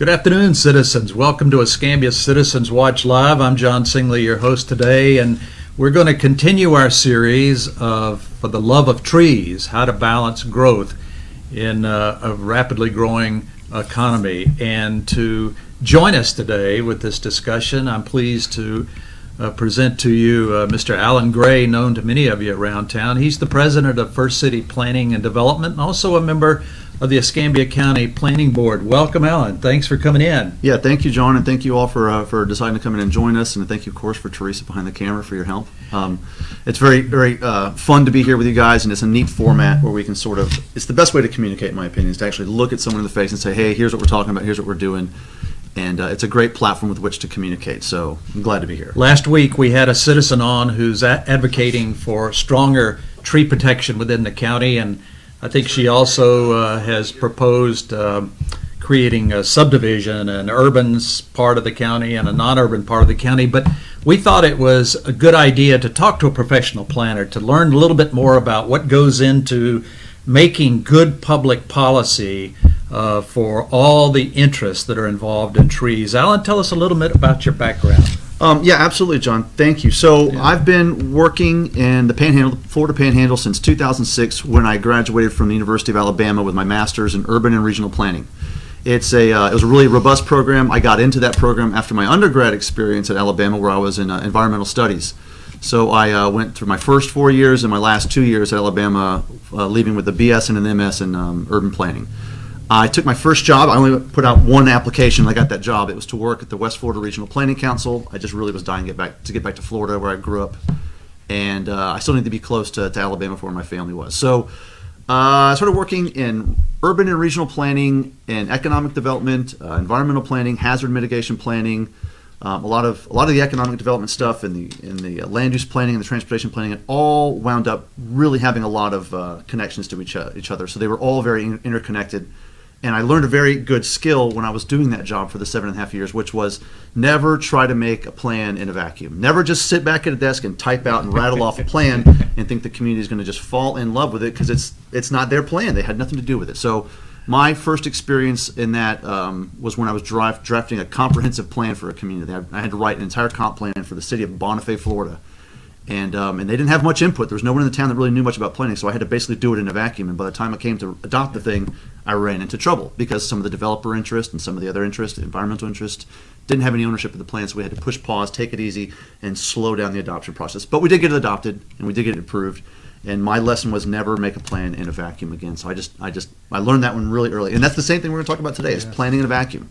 Good afternoon, citizens. Welcome to Escambia Citizens Watch Live. I'm John Singley, your host today, and we're going to continue our series of For the Love of Trees, how to balance growth in a rapidly growing economy. And to join us today with this discussion, I'm pleased to present to you Mr. Alan Gray, known to many of you around town. He's the president of First City Planning and Development and also a member of the Escambia County Planning Board. Welcome, Alan. Thanks for coming in. Yeah, thank you, John, and thank you all for deciding to come in and join us, and thank you, of course, for Teresa behind the camera for your help. It's very fun to be here with you guys, and it's a neat format where we can sort of, it's the best way to communicate, in my opinion, is to actually look at someone in the face and say, hey, here's what we're talking about, here's what we're doing, and it's a great platform with which to communicate, so I'm glad to be here. Last week we had a citizen on who's advocating for stronger tree protection within the county, and I think she also has proposed creating a subdivision, an urban part of the county and a non-urban part of the county. But we thought it was a good idea to talk to a professional planner to learn a little bit more about what goes into making good public policy for all the interests that are involved in trees. Alan, tell us a little bit about your background. Yeah, absolutely, John. Thank you. So I've been working in the Panhandle, Florida Panhandle, since 2006 when I graduated from the University of Alabama with my master's in urban and regional planning. It was a really robust program. I got into that program after my undergrad experience at Alabama, where I was in environmental studies. So I went through my first 4 years and my last 2 years at Alabama, leaving with a BS and an MS in urban planning. I took my first job. I only put out one application. I got that job. It was to work at the West Florida Regional Planning Council. I just really was dying to get back to Florida, where I grew up, and I still need to be close to Alabama, for where my family was. So I started working in urban and regional planning and economic development, environmental planning, hazard mitigation planning, a lot of the economic development stuff, and the land use planning and the transportation planning. It all wound up really having a lot of connections to each other. So they were all very interconnected. And I learned a very good skill when I was doing that job for the 7.5 years, which was never try to make a plan in a vacuum. Never just sit back at a desk and type out and rattle off a plan and think the community is going to just fall in love with it, because it's not their plan. They had nothing to do with it. So my first experience in that was when I was drafting a comprehensive plan for a community. I had to write an entire comp plan for the city of Bonifay, Florida. And they didn't have much input. There was no one in the town that really knew much about planning, so I had to basically do it in a vacuum. And by the time I came to adopt the thing, I ran into trouble because some of the developer interest and some of the other interest, environmental interest, didn't have any ownership of the plan, so we had to push pause, take it easy, and slow down the adoption process. But we did get it adopted, and we did get it approved. And my lesson was never make a plan in a vacuum again. So I learned that one really early. And that's the same thing we're going to talk about today, is planning in a vacuum.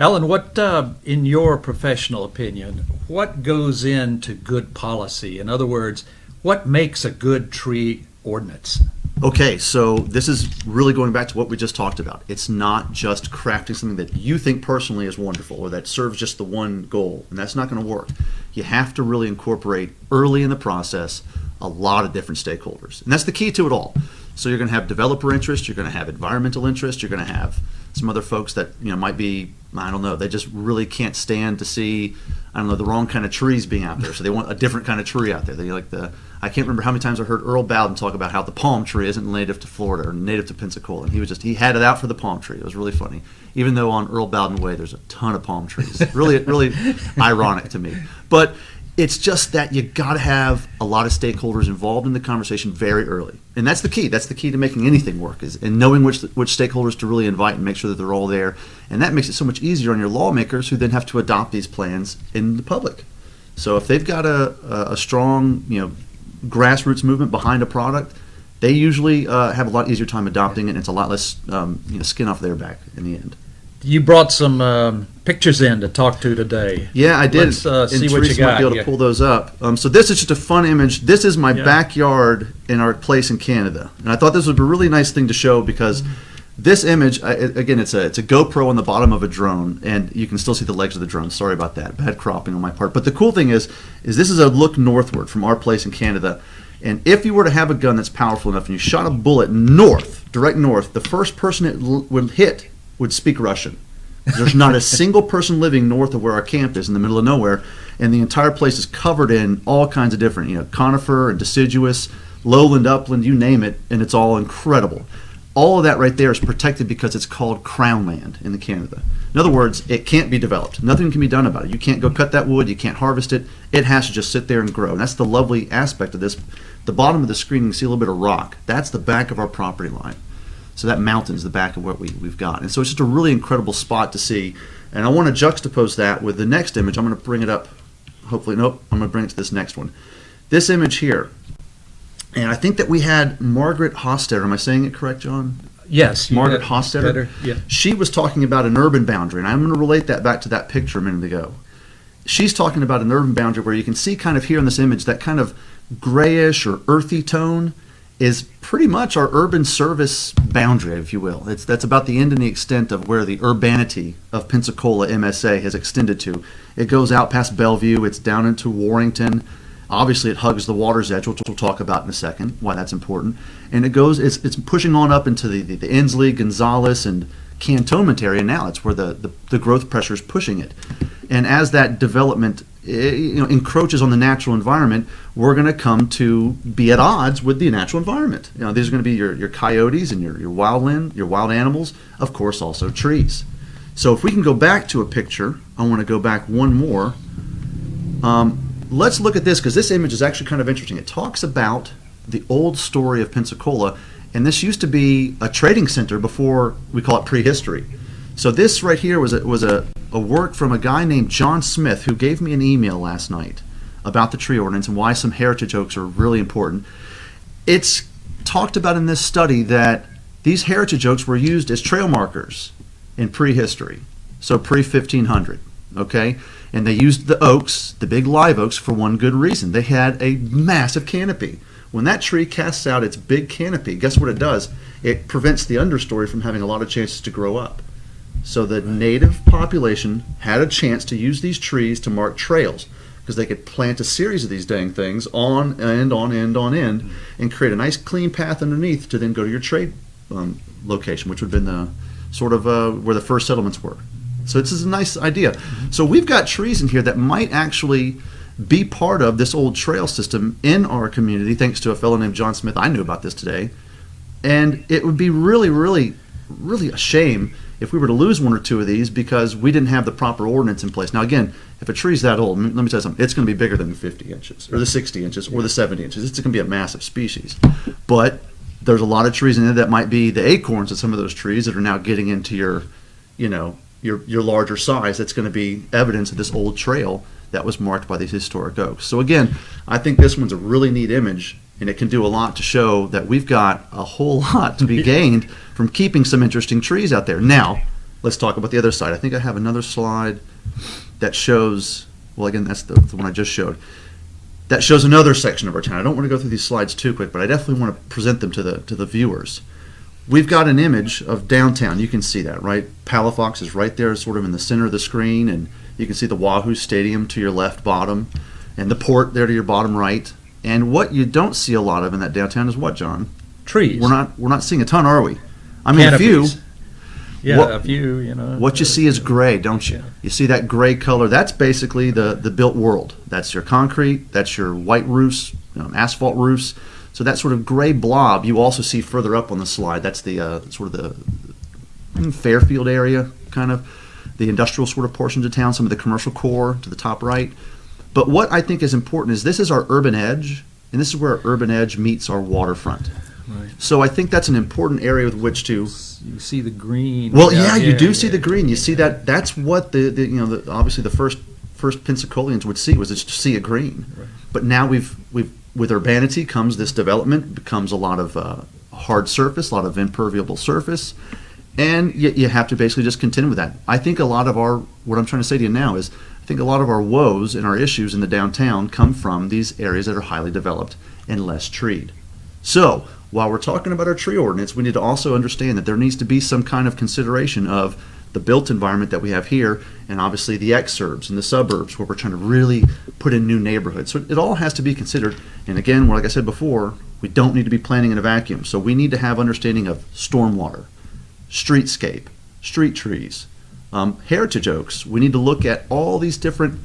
Alan, what, in your professional opinion, what goes into good policy? In other words, what makes a good tree ordinance? Okay, so this is really going back to what we just talked about. It's not just crafting something that you think personally is wonderful or that serves just the one goal, and that's not going to work. You have to really incorporate early in the process a lot of different stakeholders, and that's the key to it all. So you're going to have developer interest, you're going to have environmental interest, you're going to have some other folks that might be, I don't know, they just really can't stand to see, I don't know, the wrong kind of trees being out there. So they want a different kind of tree out there. They like I can't remember how many times I heard Earl Bowden talk about how the palm tree isn't native to Florida or native to Pensacola. And he had it out for the palm tree. It was really funny. Even though on Earl Bowden Way there's a ton of palm trees. Really ironic to me. But it's just that you got to have a lot of stakeholders involved in the conversation very early. And that's the key. That's the key to making anything work, is in knowing which stakeholders to really invite and make sure that they're all there. And that makes it so much easier on your lawmakers, who then have to adopt these plans in the public. So if they've got a strong, grassroots movement behind a product, they usually have a lot easier time adopting it, and it's a lot less skin off their back in the end. You brought some pictures in to talk to today. Yeah, I did. Let's see what you got. Might be able to pull those up. So this is just a fun image. This is my backyard in our place in Canada, and I thought this would be a really nice thing to show, because this image, again, it's a GoPro on the bottom of a drone, and you can still see the legs of the drone. Sorry about that, bad cropping on my part. But the cool thing is this is a look northward from our place in Canada. And if you were to have a gun that's powerful enough and you shot a bullet north, direct north, the first person it would hit would speak Russian. There's not a single person living north of where our camp is, in the middle of nowhere, and the entire place is covered in all kinds of different, conifer and deciduous, lowland, upland, you name it, and it's all incredible. all of that right there is protected because it's called crown land in Canada. In other words, it can't be developed. Nothing can be done about it. You can't go cut that wood. You can't harvest it. It has to just sit there and grow. And that's the lovely aspect of this. The bottom of the screen, you can see a little bit of rock. That's the back of our property line. So that mountain is the back of what we've got. And so it's just a really incredible spot to see. And I want to juxtapose that with the next image. I'm going to bring it up. Hopefully, nope, I'm going to bring it to this next one. This image here. And I think that we had Margaret Hostetter. Am I saying it correct, John? Yes. Margaret Hostetter. Yeah. She was talking about an urban boundary, and I'm going to relate that back to that picture a minute ago. She's talking about an urban boundary where you can see kind of here in this image that kind of grayish or earthy tone is pretty much our urban service boundary, if you will. That's about the end and the extent of where the urbanity of Pensacola MSA has extended to. It goes out past Bellevue. It's down into Warrington. Obviously, it hugs the water's edge, which we'll talk about in a second, why that's important. And it's pushing on up into the Inslee, Gonzales, and Cantonment area now. It's where the growth pressure is pushing it. And as that development encroaches on the natural environment, we're going to come to be at odds with the natural environment. These are going to be your coyotes and your wildland, your wild animals, of course, also trees. So if we can go back to a picture, I want to go back one more. Let's look at this because this image is actually kind of interesting. It talks about the old story of Pensacola, and this used to be a trading center before we call it prehistory. So this right here was a work from a guy named John Smith who gave me an email last night about the tree ordinance and why some heritage oaks are really important. It's talked about in this study that these heritage oaks were used as trail markers in prehistory, so pre-1500, okay? And they used the oaks, the big live oaks, for one good reason. They had a massive canopy. When that tree casts out its big canopy, guess what it does? It prevents the understory from having a lot of chances to grow up. So the native population had a chance to use these trees to mark trails because they could plant a series of these dang things on end, and create a nice clean path underneath to then go to your trade location, which would have been the sort of where the first settlements were. So this is a nice idea. So we've got trees in here that might actually be part of this old trail system in our community, thanks to a fellow named John Smith. I knew about this today. And it would be really, really, really a shame if we were to lose one or two of these because we didn't have the proper ordinance in place. Now, again, if a tree's that old, let me tell you something, it's going to be bigger than the 50 inches or the 60 inches or the 70 inches. It's going to be a massive species. But there's a lot of trees in there that might be the acorns of some of those trees that are now getting into your larger size. That's going to be evidence of this old trail that was marked by these historic oaks. So again, I think this one's a really neat image, and it can do a lot to show that we've got a whole lot to be gained from keeping some interesting trees out there. Now, let's talk about the other side. I think I have another slide that shows, well, again, that's the one I just showed. That shows another section of our town. I don't want to go through these slides too quick, but I definitely want to present them to the viewers. We've got an image of downtown. You can see that, right? Palafox is right there, sort of in the center of the screen, and you can see the Wahoo Stadium to your left bottom, and the port there to your bottom right. And what you don't see a lot of in that downtown is what, John? Trees. We're not seeing a ton, are we? I mean, Canopies. a few. Yeah, a few, What you see is gray, don't you? Yeah. You see that gray color. That's basically the built world. That's your concrete. That's your white roofs, asphalt roofs. So that sort of gray blob you also see further up on the slide. That's the sort of the Fairfield area, kind of the industrial sort of portions of town, some of the commercial core to the top right. But what I think is important is this is our urban edge, and this is where our urban edge meets our waterfront. Right. So I think that's an important area with which to. You see the green. Well, yeah, you do see the green. You see that. That's what the obviously the first Pensacolians would see was just to see a green. Right. But now we've with urbanity comes this development, becomes a lot of hard surface, a lot of impermeable surface, and you have to basically just contend with that. I think a lot of what I'm trying to say to you now is I think a lot of our woes and our issues in the downtown come from these areas that are highly developed and less treed. So while we're talking about our tree ordinance, we need to also understand that there needs to be some kind of consideration of the built environment that we have here, and obviously the exurbs and the suburbs where we're trying to really put in new neighborhoods. So it all has to be considered. And again, like I said before, we don't need to be planning in a vacuum. So we need to have understanding of stormwater, streetscape, street trees, heritage oaks. We need to look at all these different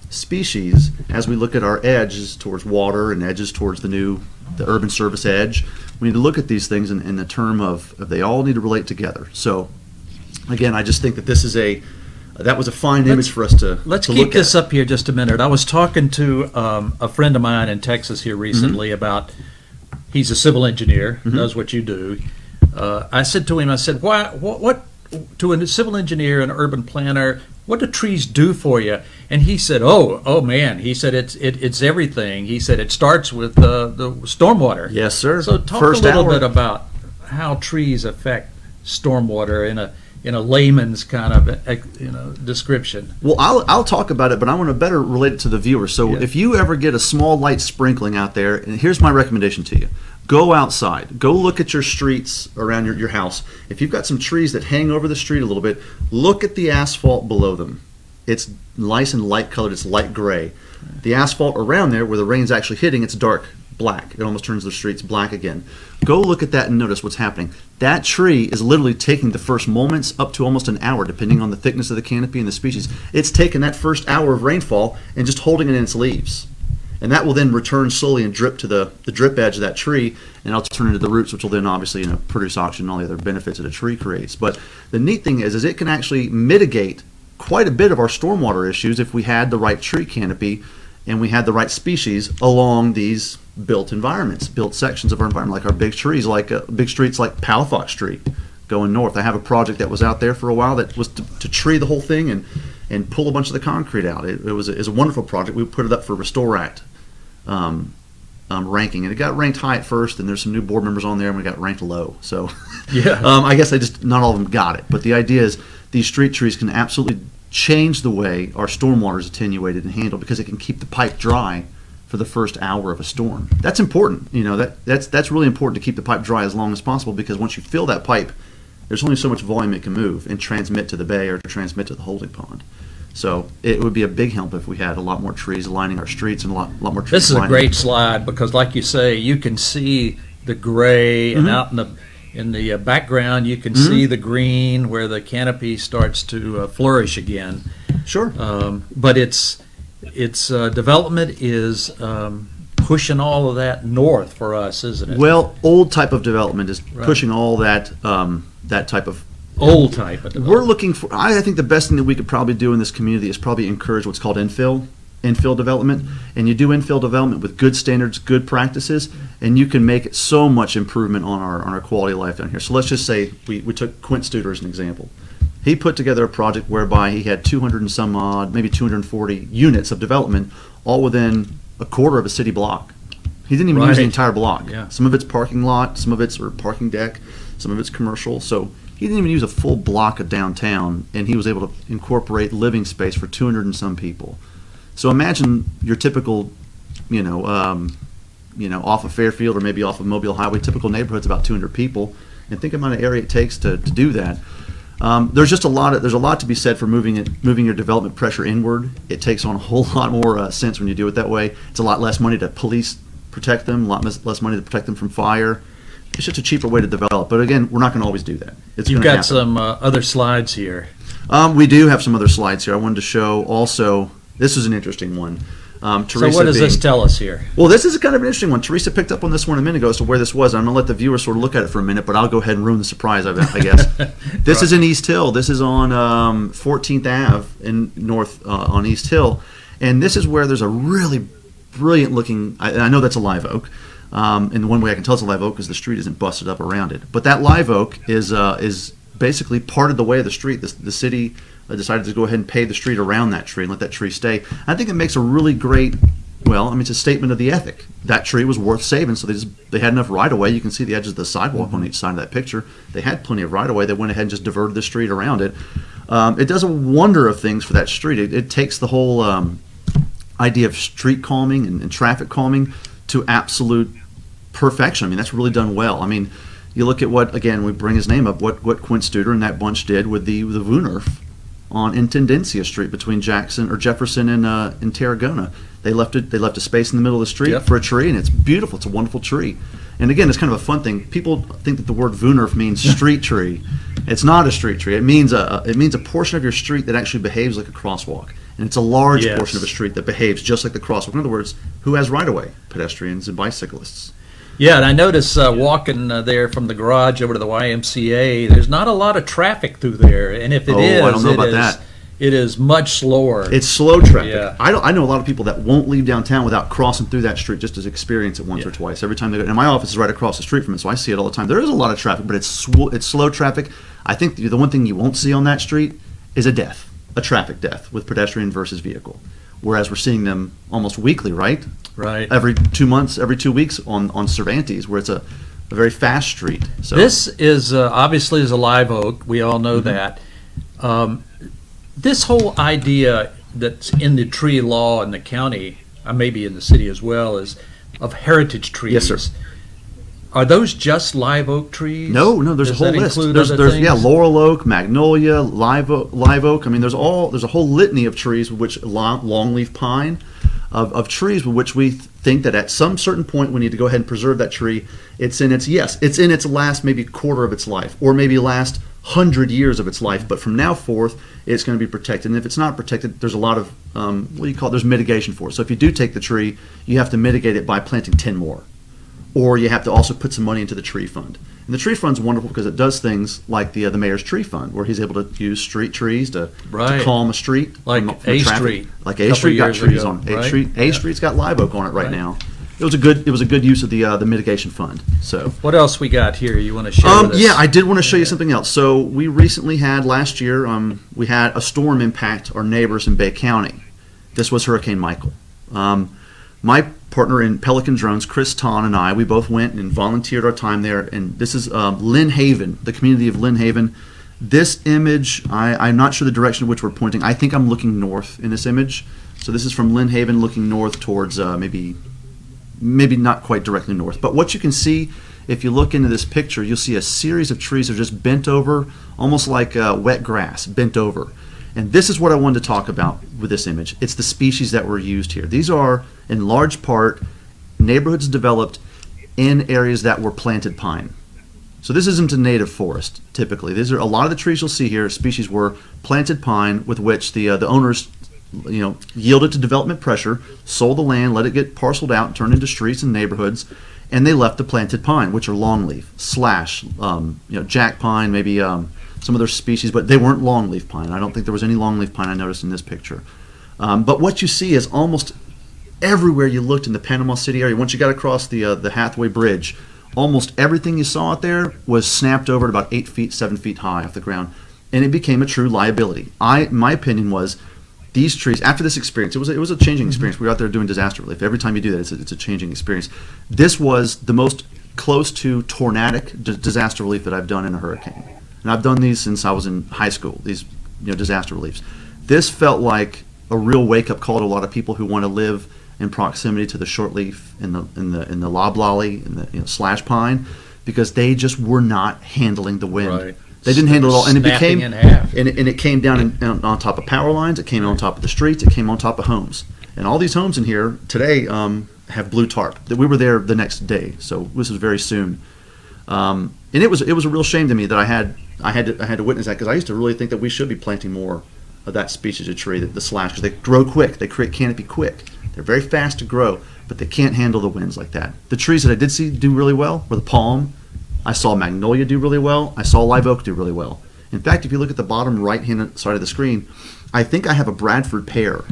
species as we look at our edges towards water and edges towards the urban service edge. we need to look at these things in the term of they all need to relate together. So, again, I just think that that was a fine image for us to Let's to keep look this at. up here just a minute. I was talking to a friend of mine in Texas here recently about, he's a civil engineer, does what you do. I said to him, what to a civil engineer and urban planner, what do trees do for you? And he said, oh man, he said it's everything. He said it starts with the stormwater. Yes, sir. So talk First a little hour. bit about how trees affect stormwater in a layman's kind of description. Well, I'll talk about it, but I want to better relate it to the viewer. So Yeah. if you ever get a small light sprinkling out there, and here's my recommendation to you. Go outside. Go look at your streets around your house. If you've got some trees that hang over the street a little bit, look at the asphalt below them. It's nice and light colored. It's light gray. The asphalt around there where the rain's actually hitting, it's dark black. It almost turns the streets black again. Go look at that and notice what's happening. That tree is literally taking the first moments up to almost an hour, depending on the thickness of the canopy and the species. It's taking that first hour of rainfall and just holding it in its leaves. And that will then return slowly and drip to the drip edge of that tree, and it'll turn into the roots, which will then obviously produce oxygen and all the other benefits that a tree creates. But the neat thing is it can actually mitigate quite a bit of our stormwater issues if we had the right tree canopy and we had the right species along these built environments, built sections of our environment, like our big trees, like big streets like Palafox Street going north. I have a project that was out there for a while that was to tree the whole thing and pull a bunch of the concrete out. It was a wonderful project. We put it up for Restore Act ranking, and it got ranked high at first, and there's some new board members on there, and we got ranked low. So Yeah. I guess not all of them got it. But the idea is these street trees can absolutely change the way our stormwater is attenuated and handled, because it can keep the pipe dry for the first hour of a storm. That's important. That's really important to keep the pipe dry as long as possible, because once you fill that pipe, there's only so much volume it can move and transmit to the bay or to transmit to the holding pond. So it would be a big help if we had a lot more trees lining our streets and a lot more trees. This is a lining- great slide because, like you say, you can see the gray, and out in the background you can see the green where the canopy starts to flourish again. Sure. But its development is pushing all of that north for us, isn't it? Well, old type of development is Right. pushing all that that type of. Old type of development. We're looking for. I think the best thing that we could probably do in this community is probably encourage what's called infill development, and you do infill development with good standards, good practices, and you can make it so much improvement on our quality of life down here. So let's just say we took Quint Studer as an example. He put together a project whereby he had 200 and some odd, maybe 240 units of development, all within a quarter of a city block. He didn't even use the Right. entire block. Yeah. Some of it's parking lot, some of it's parking deck, some of it's commercial. So he didn't even use a full block of downtown, and he was able to incorporate living space for 200 and some people. So imagine your typical, off of Fairfield or maybe off of Mobile Highway, typical neighborhood's about 200 people, and think about the area it takes to do that. There's just a lot to be said for moving your development pressure inward. It takes on a whole lot more sense when you do it that way. It's a lot less money to protect them, a lot less money to protect them from fire. It's just a cheaper way to develop. But again, we're not going to always do that. It's You've gonna got happen. some other slides here. We do have some other slides here. I wanted to show also. This is an interesting one. Teresa, So what does this tell us here? Well, this is kind of an interesting one. Teresa picked up on this one a minute ago as to where this was. I'm going to let the viewers sort of look at it for a minute, but I'll go ahead and ruin the surprise, I guess. This is in East Hill. This is on 14th Ave in North on East Hill. And this is where there's a really brilliant looking, I know that's a live oak. And one way I can tell it's a live oak is the street isn't busted up around it. But that live oak is basically parted the way of the street. The city decided to go ahead and pave the street around that tree and let that tree stay. I think it makes a really great, it's a statement of the ethic. That tree was worth saving, so they had enough right-of-way. You can see the edges of the sidewalk on each side of that picture. They had plenty of right-of-way. They went ahead and just diverted the street around it. It does a wonder of things for that street. It takes the whole idea of street calming and traffic calming to absolute perfection. I mean, that's really done well. I mean, you look at what, again, we bring his name up, what Quint Studer and that bunch did with the Woonerf on Intendencia Street between Jefferson and Tarragona. They left a space in the middle of the street for a tree, and it's beautiful. It's a wonderful tree. And again, it's kind of a fun thing. People think that the word Woonerf means street tree. It's not a street tree. It means a portion of your street that actually behaves like a crosswalk. And it's a large portion of a street that behaves just like the crosswalk. In other words, who has right-of-way? Pedestrians and bicyclists. Yeah, and I notice walking there from the garage over to the YMCA, there's not a lot of traffic through there, and if it is, I don't know about that. It is much slower. It's slow traffic. Yeah. I know a lot of people that won't leave downtown without crossing through that street just to experience it once or twice. Every time they go, and my office is right across the street from it, so I see it all the time. There is a lot of traffic, but it's slow traffic. I think the one thing you won't see on that street is a traffic death with pedestrian versus vehicle. Whereas we're seeing them almost weekly, right? Right. Every 2 months, every 2 weeks on Cervantes, where it's a very fast street. So this is obviously is a live oak. We all know that. This whole idea that's in the tree law in the county, maybe in the city as well, is of heritage trees. Yes, sir. Are those just live oak trees? No, there's a whole list. There's laurel oak, magnolia, live oak. I mean, there's a whole litany of trees, which longleaf pine, of trees with which we think that at some certain point we need to go ahead and preserve that tree. It's in its last maybe quarter of its life, or maybe last 100 years of its life. But from now forth, it's going to be protected. And if it's not protected, there's a lot of there's mitigation for it. So if you do take the tree, you have to mitigate it by planting 10 more. Or you have to also put some money into the tree fund. And the tree fund's wonderful because it does things like the mayor's tree fund, where he's able to use street trees to calm a street. Like A Street. Like A Street got trees ago, on. right? A Street's got live oak on it right now. It was a good use of the mitigation fund. So what else we got here you want to share with us? Yeah, I did want to show you something else. So we recently had last year we had a storm impact our neighbors in Bay County. This was Hurricane Michael. My partner in Pelican Drones, Chris Ton, and I, we both went and volunteered our time there. And this is Lynn Haven, the community of Lynn Haven. This image, I'm not sure the direction in which we're pointing. I think I'm looking north in this image. So this is from Lynn Haven looking north towards maybe not quite directly north. But what you can see, if you look into this picture, you'll see a series of trees that are just bent over, almost like wet grass, bent over. And this is what I wanted to talk about with this image. It's the species that were used here. These are, in large part, neighborhoods developed in areas that were planted pine. So this isn't a native forest, typically. These are a lot of the trees you'll see here, species were planted pine with which the owners yielded to development pressure, sold the land, let it get parceled out, and turned into streets and neighborhoods, and they left the planted pine, which are longleaf, slash, jack pine, maybe some other species, but they weren't longleaf pine. I don't think there was any longleaf pine I noticed in this picture. But what you see is almost everywhere you looked in the Panama City area, once you got across the Hathaway Bridge, almost everything you saw out there was snapped over at about 8 feet, 7 feet high off the ground, and it became a true liability. My opinion was these trees, after this experience, it was a changing experience. We were out there doing disaster relief. Every time you do that, it's a changing experience. This was the most close to tornadic disaster relief that I've done in a hurricane. And I've done these since I was in high school, these disaster reliefs. This felt like a real wake-up call to a lot of people who want to live in proximity to the shortleaf and the loblolly and the slash pine, because they just were not handling the wind. Right. They didn't handle it all, and it became in half. and it came down on top of power lines. It came on top of the streets. It came on top of homes. And all these homes in here today have blue tarp. We were there the next day, so this was very soon. And it was a real shame to me that I had to witness that, because I used to really think that we should be planting more of that species of tree, the slash, because they grow quick. They create canopy quick. They're very fast to grow, but they can't handle the winds like that. The trees that I did see do really well were the palm. I saw magnolia do really well. I saw live oak do really well. In fact, if you look at the bottom right-hand side of the screen, I think I have a Bradford pear.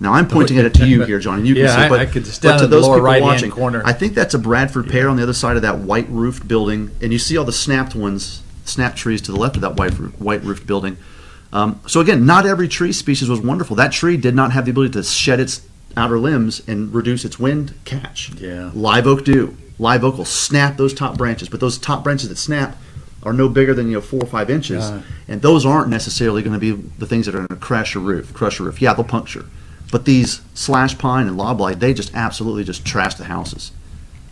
Now I'm pointing at it to you here, John, and you can see it. But, I could just down to those the lower people right-hand watching, corner. I think that's a Bradford pear on the other side of that white-roofed building, and you see all the snapped trees to the left of that white-roofed building. So again, not every tree species was wonderful. That tree did not have the ability to shed its outer limbs and reduce its wind catch. Yeah. Live oak do. Live oak will snap those top branches, but those top branches that snap are no bigger than 4 or 5 inches, and those aren't necessarily going to be the things that are going to crush a roof. Yeah, they'll puncture, but these slash pine and loblolly, they just absolutely just trash the houses,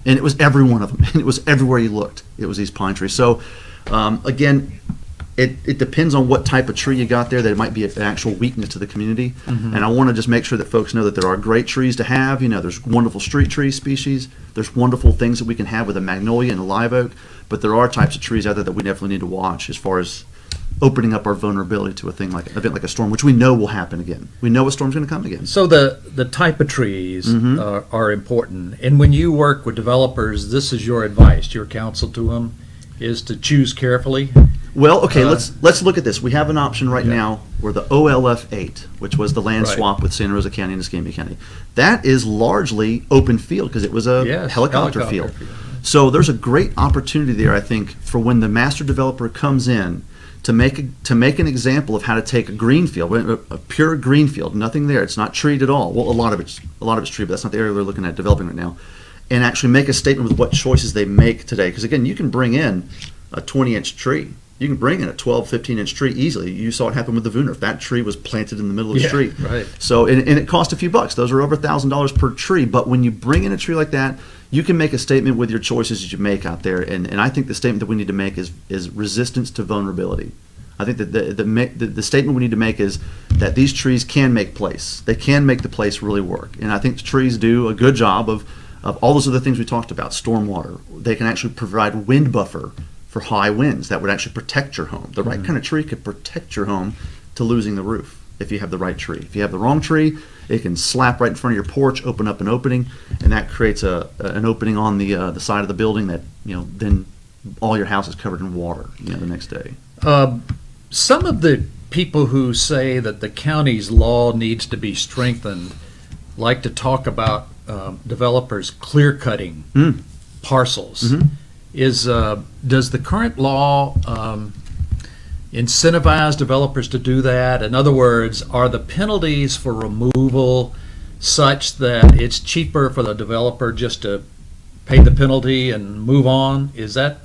and it was every one of them. And it was everywhere you looked. It was these pine trees. So again, it depends on what type of tree you got there. That it might be an actual weakness to the community. Mm-hmm. And I want to just make sure that folks know that there are great trees to have. There's wonderful street tree species. There's wonderful things that we can have with a magnolia and a live oak. But there are types of trees out there that we definitely need to watch as far as opening up our vulnerability to a thing like an event like a storm, which we know will happen again. We know a storm's going to come again. So the type of trees are important. And when you work with developers, this is your advice, your counsel to them, is to choose carefully. Well, okay, let's look at this. We have an option right now where the OLF 8, which was the land swap with Santa Rosa County and Escambia County, that is largely open field because it was a helicopter field. So there's a great opportunity there, I think, for when the master developer comes in to make an example of how to take a green field, a pure green field, nothing there. It's not treed at all. Well, a lot of it's treed, but that's not the area we're looking at developing right now. And actually make a statement with what choices they make today. Because again, you can bring in a 20-inch tree. You can bring in a 12, 15-inch tree easily. You saw it happen with the Wooner. If that tree was planted in the middle of the street. Right. So, and it cost a few bucks. Those are over $1,000 per tree. But when you bring in a tree like that, you can make a statement with your choices that you make out there. And I think the statement that we need to make is resistance to vulnerability. I think that the statement we need to make is that these trees can make place. They can make the place really work. And I think the trees do a good job of all those other things we talked about, stormwater. They can actually provide wind buffer for high winds that would actually protect your home. The right kind of tree could protect your home to losing the roof if you have the right tree. If you have the wrong tree, it can slap right in front of your porch, open up an opening, and that creates an opening on the side of the building that, then all your house is covered in water, the next day. Some of the people who say that the county's law needs to be strengthened like to talk about developers clear-cutting parcels. Does the current law incentivize developers to do that? In other words, are the penalties for removal such that it's cheaper for the developer just to pay the penalty and move on? Is that,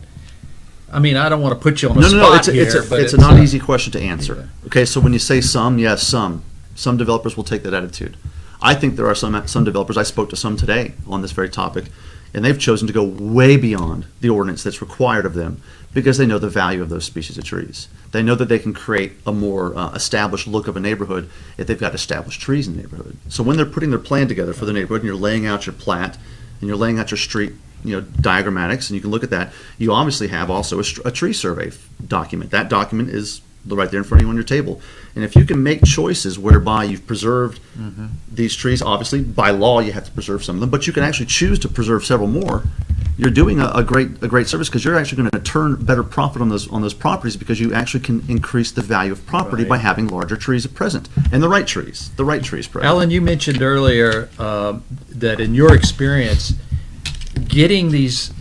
I don't want to put you on the spot here. It's a not easy question to answer. Yeah. Okay, so when you say some, yes, some developers will take that attitude. I think there are some developers, I spoke to some today on this very topic, and they've chosen to go way beyond the ordinance that's required of them because they know the value of those species of trees. They know that they can create a more established look of a neighborhood if they've got established trees in the neighborhood. So when they're putting their plan together for the neighborhood and you're laying out your plat and you're laying out your street diagrammatics, and you can look at that, you obviously have also a tree survey document. That document is right there in front of you on your table. And if you can make choices whereby you've preserved these trees, obviously by law you have to preserve some of them, but you can actually choose to preserve several more. You're doing a great service because you're actually going to turn better profit on those properties because you actually can increase the value of property by having larger trees present and the right trees present. Alan, you mentioned earlier that in your experience, getting these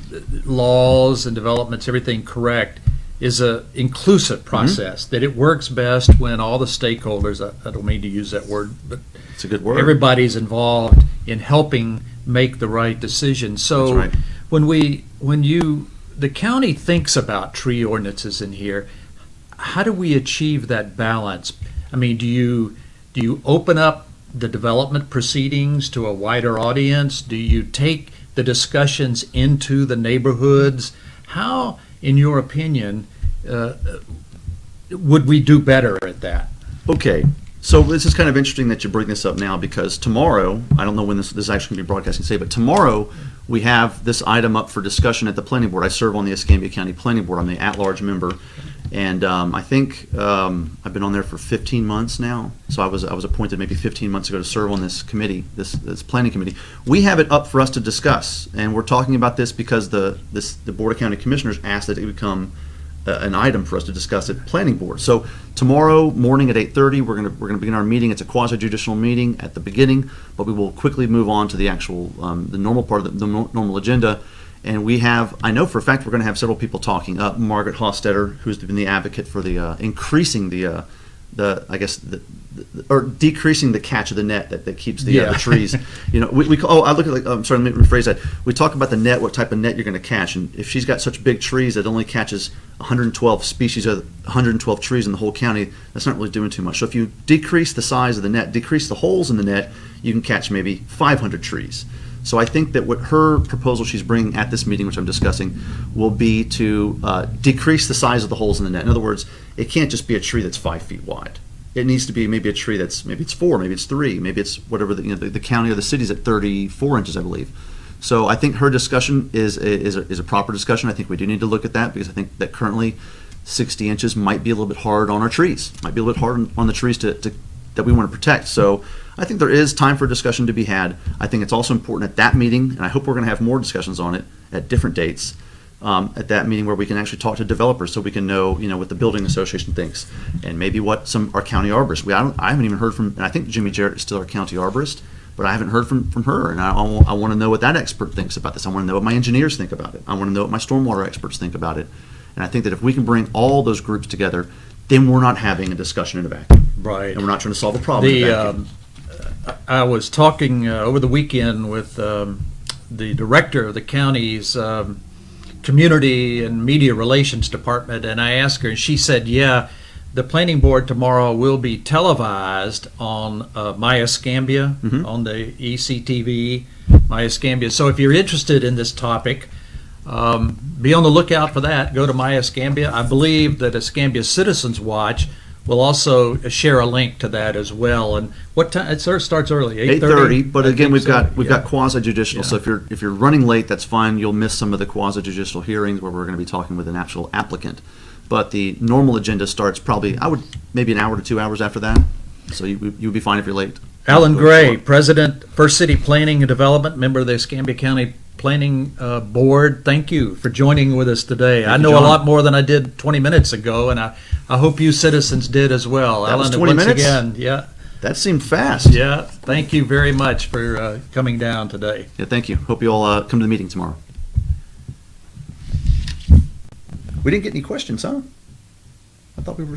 laws and developments, everything correct, is a inclusive process, that it works best when all the stakeholders, I don't mean to use that word, but it's a good word. Everybody's involved in helping make the right decision. So that's right. when the county thinks about tree ordinances in here, how do we achieve that balance? Do you open up the development proceedings to a wider audience? Do you take the discussions into the neighborhoods? How, in your opinion, would we do better at that? Okay, so this is kind of interesting that you bring this up now because tomorrow, I don't know when this is actually going to be broadcasting today, but tomorrow we have this item up for discussion at the Planning Board. I serve on the Escambia County Planning Board. I'm the at-large member, and I think I've been on there for 15 months now. So I was appointed maybe 15 months ago to serve on this committee, this planning committee. We have it up for us to discuss, and we're talking about this because the Board of County Commissioners asked that it become an item for us to discuss at Planning Board. So tomorrow morning at 8:30, we're gonna begin our meeting. It's a quasi-judicial meeting at the beginning, but we will quickly move on to the actual the normal part of the normal agenda. And we have, I know for a fact, we're going to have several people talking. Margaret Hostetter, who's been the advocate for the increasing or decreasing the catch of the net that keeps the trees. I look at I'm sorry, let me rephrase that. We talk about the net, what type of net you're going to catch, and if she's got such big trees that only catches 112 species of 112 trees in the whole county, that's not really doing too much. So if you decrease the size of the net, decrease the holes in the net, you can catch maybe 500 trees. So I think that what her proposal she's bringing at this meeting, which I'm discussing, will be to decrease the size of the holes in the net. In other words, it can't just be a tree that's 5 feet wide. It needs to be maybe a tree that's maybe it's 4, maybe it's 3, maybe it's whatever the county or the city's at 34 inches, I believe. So I think her discussion is a proper discussion. I think we do need to look at that because I think that currently 60 inches might be a little bit hard on our trees, might be a little bit hard on the trees that we want to protect. So I think there is time for discussion to be had. I think it's also important at that meeting, and I hope we're going to have more discussions on it at different dates, at that meeting where we can actually talk to developers so we can know, what the building association thinks and maybe what our county arborist. I haven't even heard from, and I think Jimmy Jarrett is still our county arborist, but I haven't heard from her, and I want to know what that expert thinks about this. I want to know what my engineers think about it. I want to know what my stormwater experts think about it. And I think that if we can bring all those groups together, then we're not having a discussion in a vacuum. Right. And we're not trying to solve a problem in a vacuum. I was talking over the weekend with the director of the county's community and media relations department, and I asked her, and she said, yeah, the planning board tomorrow will be televised on My Escambia, on the ECTV, My Escambia. So if you're interested in this topic, be on the lookout for that. Go to My Escambia. I believe that Escambia Citizens Watch will also share a link to that as well. And what time? It starts early, 8:30. But again, we've got yeah. quasi judicial. Yeah. So if you're running late, that's fine. You'll miss some of the quasi judicial hearings where we're going to be talking with an actual applicant. But the normal agenda starts probably maybe an hour to 2 hours after that. So you'll be fine if you're late. Alan Gray, President, First City Planning and Development, member of the Escambia County Planning Board. Thank you for joining with us today. Thank I you, know John. a lot more than I did 20 minutes ago, and I hope you citizens did as well. That was Alan, 20 once minutes? again, yeah. That seemed fast. Yeah, thank you very much for coming down today. Yeah, thank you. Hope you all come to the meeting tomorrow. We didn't get any questions, huh? I thought we were